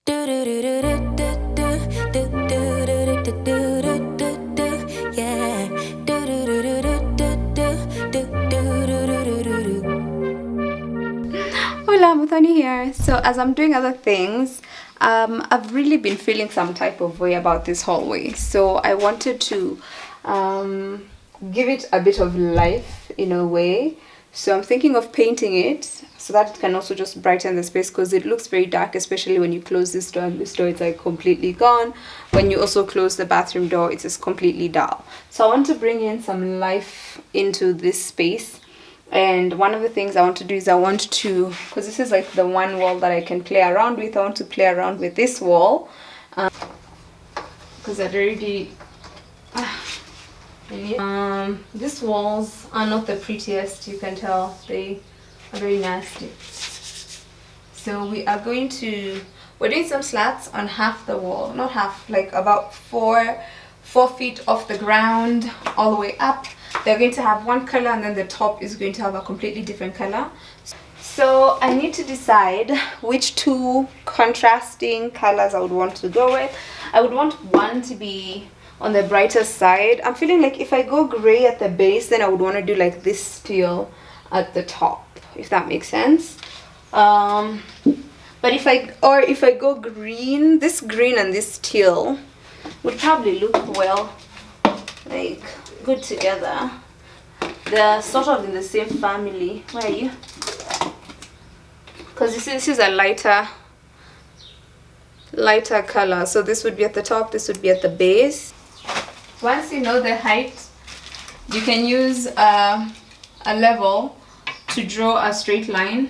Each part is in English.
Hola, Muthoni here. So as I'm doing other things, I've really been feeling some type of way about this hallway. So I wanted to give it a bit of life in a way. So I'm thinking of painting it so that it can also just brighten the space, because it looks very dark, especially when you close this door, and this door is like completely gone. When you also close the bathroom door, it is completely dull. So I want to bring in some life into this space. And one of the things I want to do is I want to, because this is like the one wall that I can play around with, I want to play around with this wall, because I'd already these walls are not the prettiest, you can tell. They are very nasty. So we're doing some slats on half the wall, not half, like about 4 feet off the ground all the way up. They're going to have one color, and then the top is going to have a completely different color. So I need to decide which 2 contrasting colors I would want to go with. I would want one to be on the brighter side. I'm feeling like if I go gray at the base, then I would want to do like this teal at the top, if that makes sense. But if I go green, this green and this teal would probably look well, like good together. They're sort of in the same family. Where are you? Because this is a lighter color, so this would be at the top, this would be at the base. Once you know the height, you can use a level to draw a straight line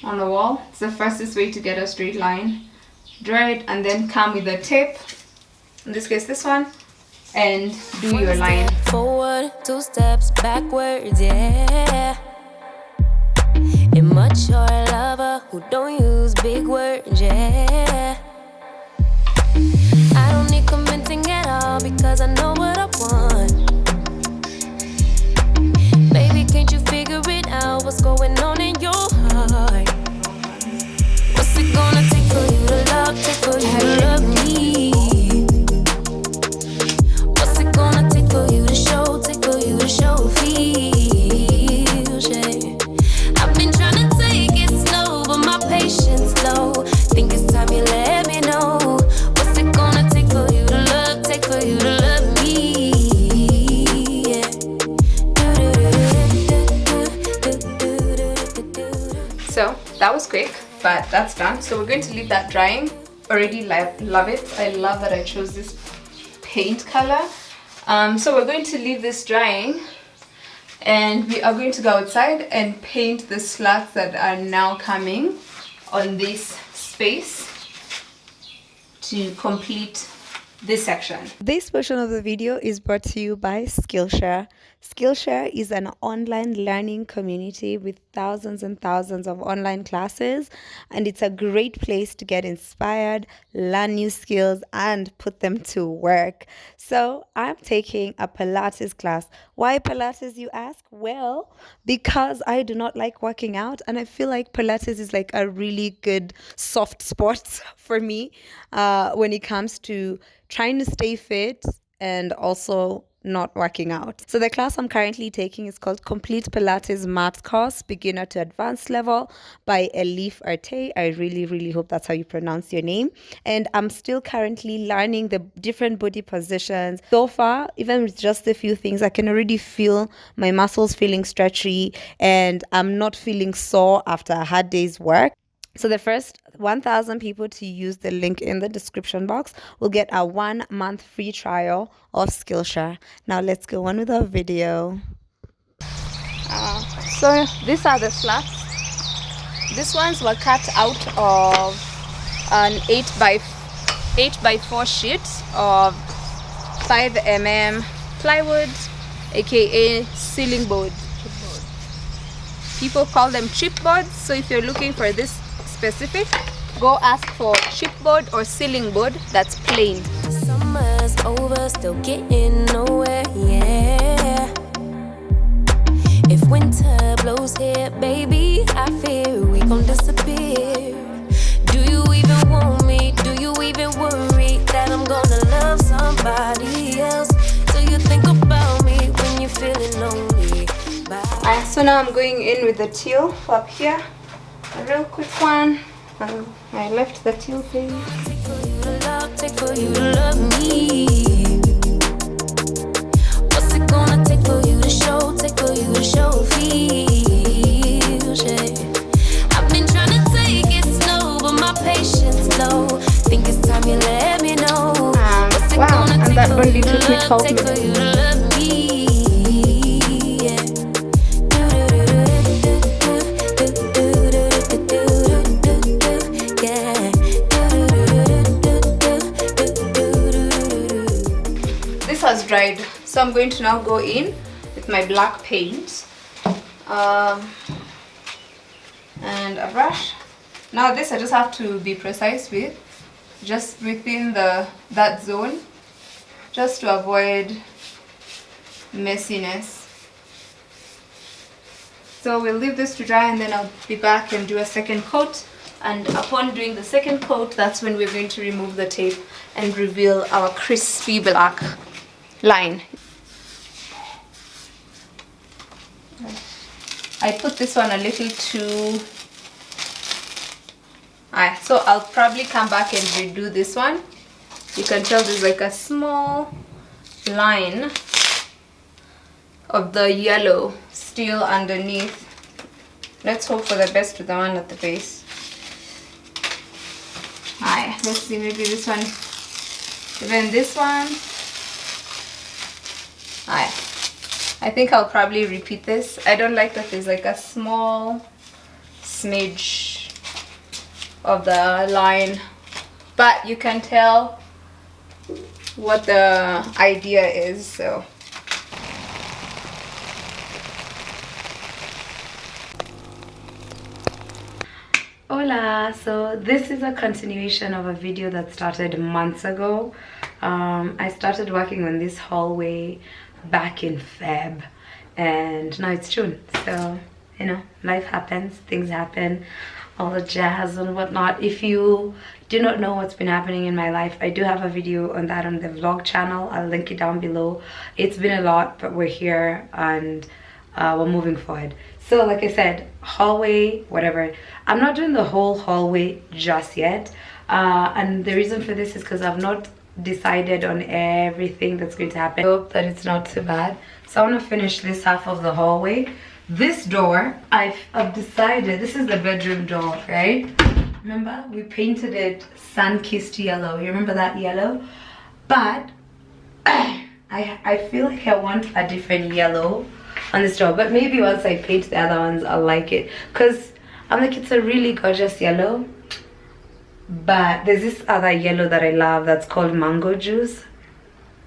on the wall. It's the fastest way to get a straight line. Draw it and then come with a tape, in this case this one, and do your line. Forward, 2 steps backwards, yeah. Immature lover who don't use big words, yeah. I don't need convincing at all, because I know what I want. Baby, can't you figure it out? What's going on in your heart? What's it gonna take for you to love me? What's it gonna take for you to show feels, yeah. I've been trying to take it slow, but my patience low. Think it's time you let me know. What's it gonna take for you to love me? Yeah. So that was quick, but that's done. So we're going to leave that drying. Already love it. I love that I chose this paint color. So we're going to leave this drying, and we are going to go outside and paint the slats that are now coming on this space to complete this section. This portion of the video is brought to you by Skillshare. Skillshare is an online learning community with thousands and thousands of online classes, and it's a great place to get inspired, learn new skills, and put them to work. So I'm taking a Pilates class. Why Pilates, you ask? Well, because I do not like working out, and I feel like Pilates is like a really good soft spot for me when it comes to trying to stay fit and also not working out. So the class I'm currently taking is called Complete Pilates Mat Course, Beginner to Advanced Level by Elif Arte. I really hope that's how you pronounce your name. And I'm still currently learning the different body positions. So far, even with just a few things, I can already feel my muscles feeling stretchy, and I'm not feeling sore after a hard day's work. So the first 1,000 people to use the link in the description box will get a 1-month free trial of Skillshare. Now let's go on with our video. So these are the slats. These ones were cut out of an 8x4 sheet of 5mm plywood, aka ceiling board. People call them chipboards. So if you're looking for this specific, go ask for chipboard or ceiling board that's plain. Summer's over, still getting nowhere, yeah. If winter blows here, baby, I fear we gon' disappear. Do you even want So now I'm going in with the teal up here. A real quick one. I left the teal page. Take for you to love, take for you to love me. What's it gonna take for you to show, take for you to show feels, yeah. I've been trying to take it slow, but my patience low. Think it's time you let me know. What's it Wow, gonna and take that for only you to took me love, 12 take for minutes. you to love me, yeah. This has dried, so I'm going to now go in with my black paint and a brush. Now this I just have to be precise with, just within that zone, just to avoid messiness. So we'll leave this to dry and then I'll be back and do a second coat. And upon doing the second coat, that's when we're going to remove the tape and reveal our crispy black line. I put this one a little too... Alright, so I'll probably come back and redo this one. You can tell there's like a small line of the yellow still underneath. Let's hope for the best with the one at the base. Alright, let's see, maybe this one, even this one. Alright, I think I'll probably repeat this. I don't like that there's like a small smidge of the line, but you can tell what the idea is, so. Hola, so this is a continuation of a video that started months ago. I started working on this hallway back in Feb and now it's June, so you know, life happens, things happen, all the jazz and whatnot. If you do not know what's been happening in my life, I do have a video on that on the vlog channel. I'll link it down below. It's been a lot, but we're here and we're moving forward. So like I said, hallway, whatever. I'm not doing the whole hallway just yet. And the reason for this is because I've not decided on everything that's going to happen. I hope that it's not too bad. So I want to finish this half of the hallway. This door, I've decided, this is the bedroom door, right? Remember, we painted it sun-kissed yellow. You remember that yellow? But I feel like I want a different yellow on this door, but maybe once I paint the other ones I'll like it, because I'm like, it's a really gorgeous yellow, but there's this other yellow that I love that's called mango juice.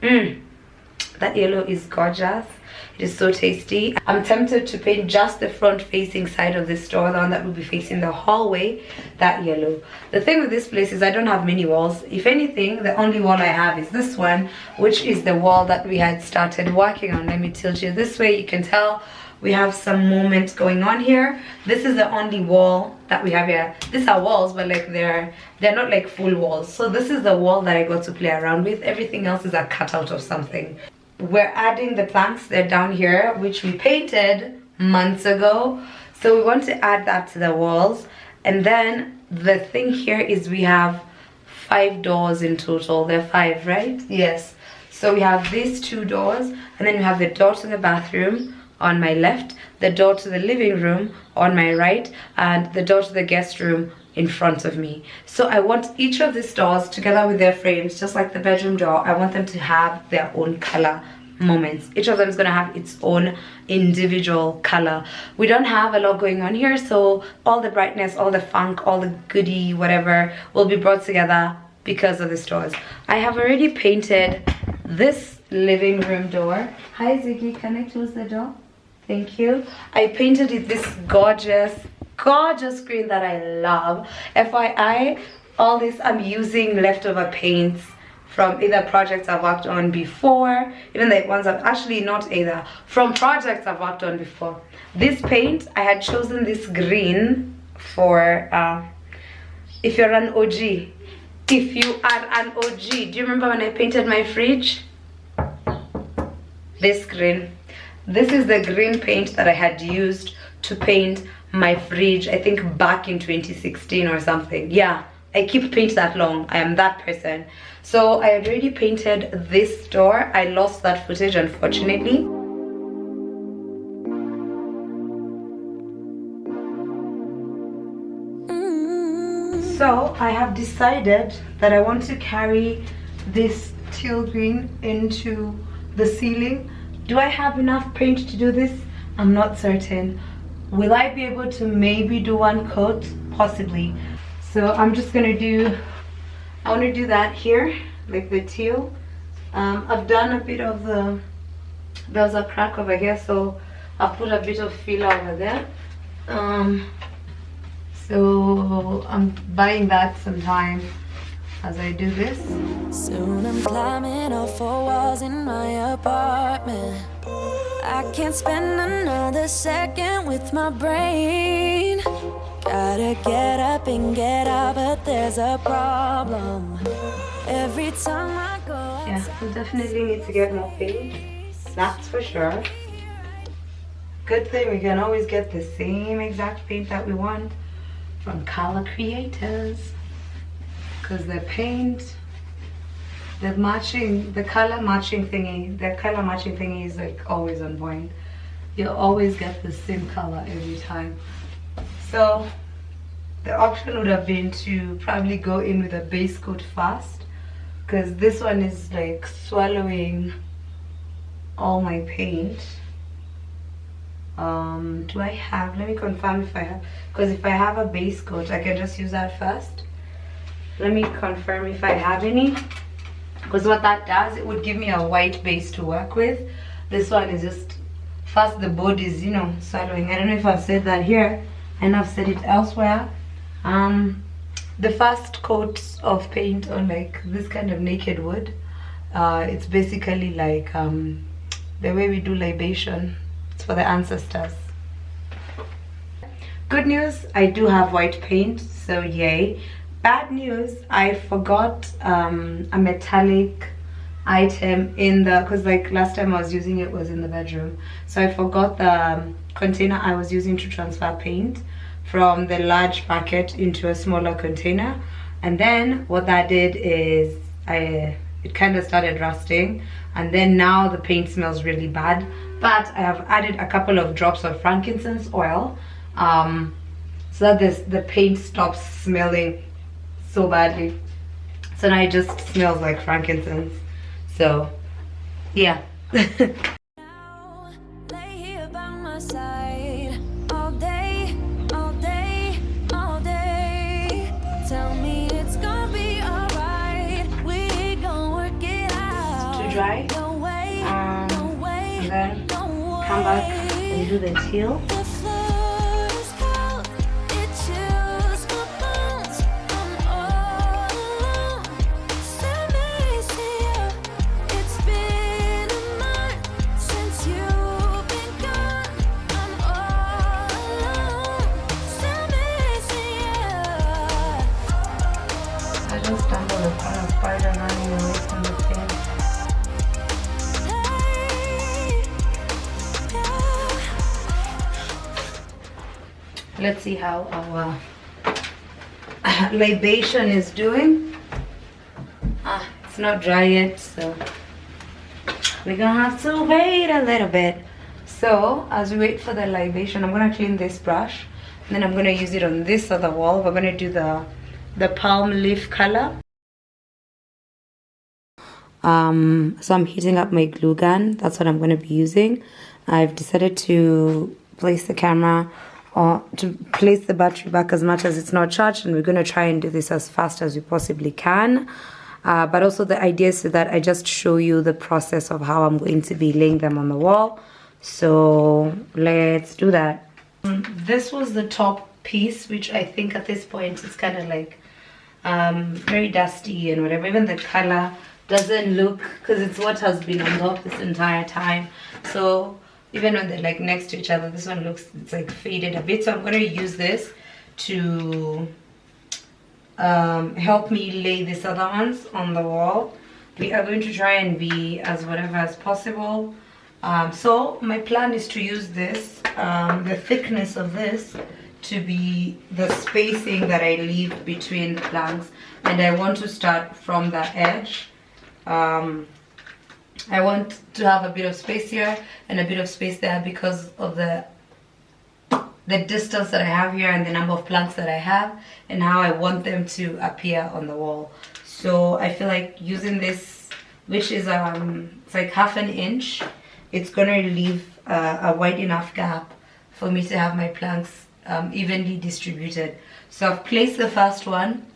That yellow is gorgeous. It is so tasty. I'm tempted to paint just the front facing side of this door, the one that will be facing the hallway, that yellow. The thing with this place is I don't have many walls. If anything, the only wall I have is this one, which is the wall that we had started working on. Let me tilt you this way. You can tell we have some movement going on here. This is the only wall that we have here. These are walls, but like they're not like full walls. So this is the wall that I got to play around with. Everything else is a cutout of something. We're adding the planks, they're down here, which we painted months ago. So we want to add that to the walls. And then the thing here is we have 5 doors in total. There are 5, right? Yes. So we have these 2 doors, and then we have the door to the bathroom on my left, the door to the living room on my right, and the door to the guest room in front of me. So I want each of these doors together with their frames, just like the bedroom door, I want them to have their own color moments. Each of them is going to have its own individual color. We don't have a lot going on here, so all the brightness, all the funk, all the goody whatever will be brought together because of the doors. I have already painted this living room door. Hi Ziggy, can I close the door? Thank you. I painted it this gorgeous green that I love. FYI, all this I'm using leftover paints from either projects I've worked on before, even the ones I've actually not either, from projects I've worked on before. This paint, I had chosen this green for if you're an OG. If you are an OG, do you remember when I painted my fridge? This green. This is the green paint that I had used to paint my fridge, I think back in 2016 or something. Yeah, I keep paint that long. I am that person. So I had already painted this door. I lost that footage, unfortunately. So I have decided that I want to carry this teal green into the ceiling. Do I have enough paint to do this? I'm not certain. Will I be able to maybe do one coat? Possibly. So I'm just gonna do, I want to do that here, like the teal. I've done a bit of the, there's a crack over here, so I've put a bit of filler over there. So I'm buying that sometime as I do this. Soon I'm climbing all 4 walls in my apartment. I can't spend another second with my brain. Gotta get up and get out, but there's a problem. Every time I go outside, yeah, we definitely need to get more paint. That's for sure. Good thing we can always get the same exact paint that we want from color creators, because the paint, the matching, the color matching thingy is like always on point. You'll always get the same color every time. So the option would have been to probably go in with a base coat first, because this one is like swallowing all my paint. Do I have, let me confirm if I have, because if I have a base coat I can just use that first. Let me confirm if I have any, because what that does, it would give me a white base to work with. This one is just, first the board is, you know, swallowing. I don't know if I've said that here and I've said it elsewhere. The first coat of paint on like this kind of naked wood, it's basically like the way we do libation. It's for the ancestors. Good news, I do have white paint, so yay. Bad news, I forgot a metallic item in the, because like last time I was using it was in the bedroom, so I forgot the container I was using to transfer paint from the large packet into a smaller container. And then what that did is it kind of started rusting, and then now the paint smells really bad. But I have added a couple of drops of frankincense oil so that the paint stops smelling so badly. So now it just smells like frankincense. So yeah. now, lay here by my side all day, all day, all day. Tell me it's gonna be alright. We gon' work it out. To dry. No way, no way, And then no way. come back and do the teal. The floor is cold, it chills my bones. I'm all alone. Send me to you. It's been a month since you've been gone. I'm all alone. Send me to you. I just stumbled upon a spider running away from the paint. Let's see how our libation is doing. It's not dry yet, so we're gonna have to wait a little bit. So as we wait for the libation, I'm gonna clean this brush, and then I'm gonna use it on this other wall. We're gonna do the palm leaf color. So I'm heating up my glue gun. That's what I'm going to be using. I've decided to place the camera, or to place the battery back as much as it's not charged, and we're going to try and do this as fast as we possibly can. But also the idea is so that I just show you the process of how I'm going to be laying them on the wall. So let's do that. This was the top piece, which I think at this point is kind of like very dusty and whatever. Even the color doesn't look, because it's what has been on top this entire time. So even when they're like next to each other, this one looks, it's like faded a bit. So I'm going to use this to help me lay these other ones on the wall. We are going to try and be as whatever as possible. So my plan is to use this, the thickness of this, to be the spacing that I leave between the planks, and I want to start from the edge. I want to have a bit of space here and a bit of space there because of the distance that I have here and the number of planks that I have and how I want them to appear on the wall. So I feel like using this, which is it's like 1/2 inch, it's gonna leave a wide enough gap for me to have my planks evenly distributed. So I've placed the first one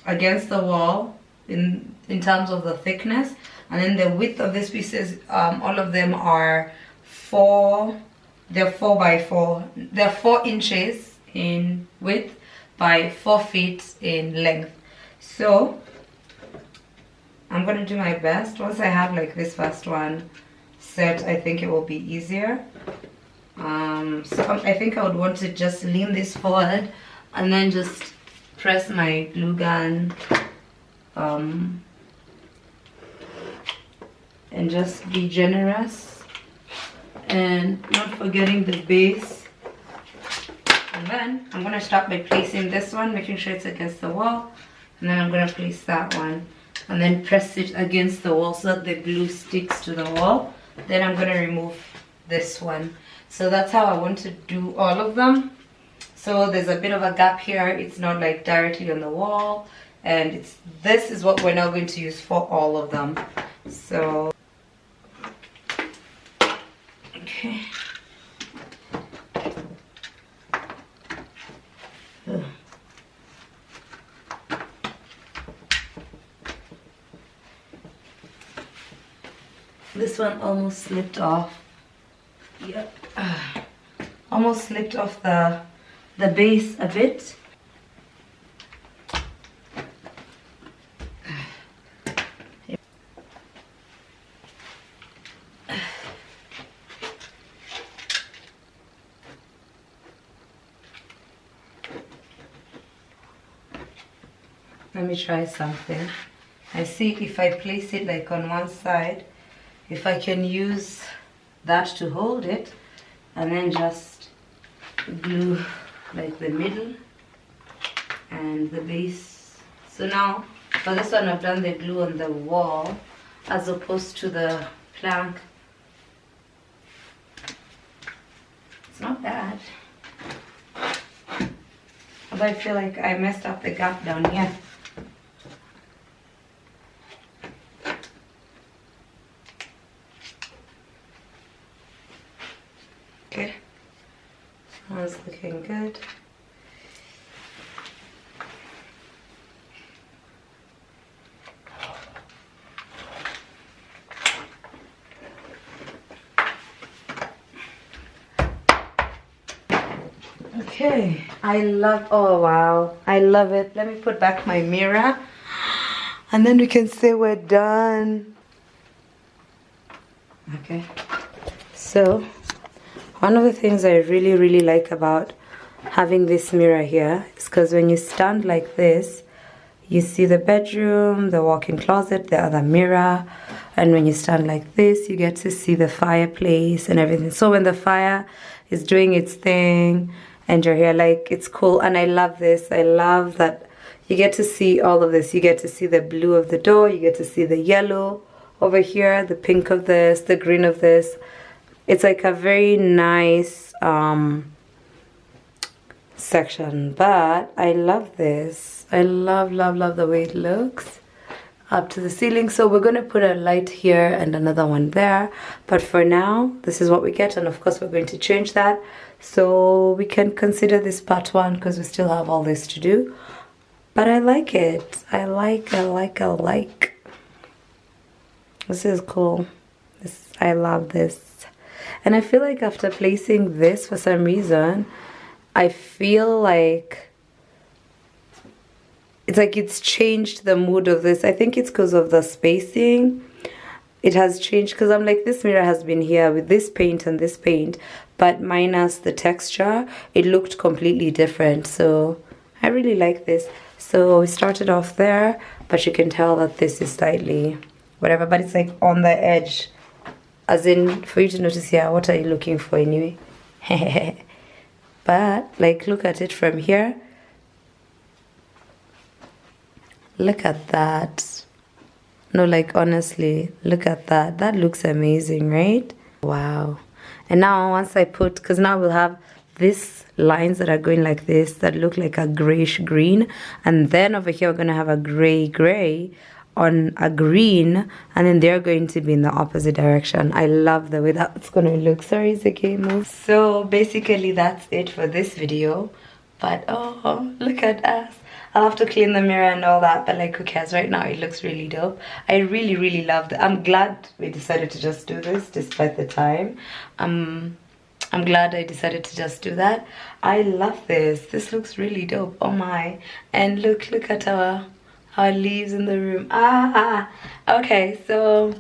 against the wall in terms of the thickness, and then the width of these pieces, all of them are they're 4 by 4. They're 4 inches in width by 4 feet in length. So I'm gonna do my best. Once I have like this first one set, I think it will be easier. So I think I would want to just lean this forward and then just press my glue gun and just be generous and not forgetting the base. And then I'm gonna start by placing this one, making sure it's against the wall, and then I'm gonna place that one and then press it against the wall so that the glue sticks to the wall. Then I'm gonna remove this one. So that's how I want to do all of them. So there's a bit of a gap here, it's not like directly on the wall, and this is what we're now going to use for all of them. So okay. This one almost slipped off. Yep. Almost slipped off the base a bit. Let me try something. I see if I place it like on one side, if I can use that to hold it and then just glue like the middle and the base. So now for this one I've done the glue on the wall as opposed to the plank. It's not bad, but I feel like I messed up the gap down here. Okay, that's looking good. Okay, oh wow, I love it. Let me put back my mirror and then we can say we're done. Okay, so one of the things I really like about having this mirror here is because when you stand like this, you see the bedroom, the walk-in closet, the other mirror, and when you stand like this, you get to see the fireplace and everything. So when the fire is doing its thing and you're here, like, it's cool. And I love this. I love that you get to see all of this. You get to see the blue of the door, you get to see the yellow over here, the pink of this, the green of this. It's like a very nice section, but I love this. I love the way it looks up to the ceiling. So we're gonna put a light here and another one there, but for now this is what we get, and of course we're going to change that, so we can consider this part 1 because we still have all this to do. But I like it. I like. This is cool. I love this. And I feel like after placing this, for some reason, I feel like it's changed the mood of this. I think it's because of the spacing. It has changed because I'm like, this mirror has been here with this paint and this paint, but minus the texture, it looked completely different. So I really like this. So we started off there, but you can tell that this is slightly whatever, but it's like on the edge as in for you to notice, yeah, what are you looking for anyway? But like, look at it from here. Look at that. No, like, honestly, look at that. That looks amazing, right? Wow. And now once I put, because now we'll have these lines that are going like this that look like a grayish green, and then over here we're going to have a gray on a green, and then they're going to be in the opposite direction. I love the way that's going to look. Sorry, it's a game move. So basically that's it for this video. But oh, look at us. I'll have to clean the mirror and all that, but like, who cares? Right now it looks really dope. I really loved it. I'm glad we decided to just do this despite the time. I'm glad I decided to just do that. I love this. This looks really dope. Oh my. And look at our leaves in the room. Okay, so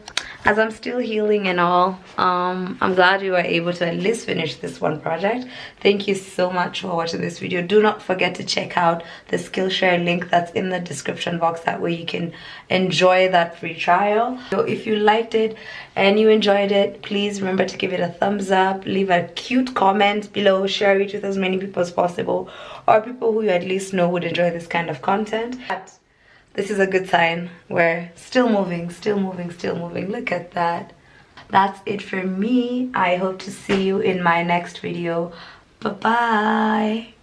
as I'm still healing and all, I'm glad we were able to at least finish this one project. Thank you so much for watching this video. Do not forget to check out the Skillshare link that's in the description box. That way you can enjoy that free trial. So if you liked it and you enjoyed it, please remember to give it a thumbs up, leave a cute comment below, share it with as many people as possible, or people who you at least know would enjoy this kind of content. This is a good sign. We're still moving. Look at that. That's it for me. I hope to see you in my next video. Bye-bye.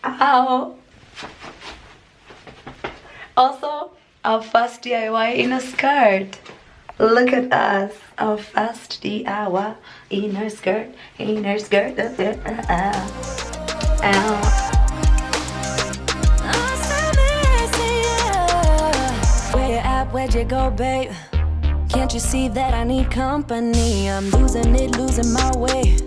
Ow. Also, our first DIY in a skirt. Look at us. Our first DIY in a skirt. Ow. Where'd you go, babe? Can't you see that I need company? I'm losing my way.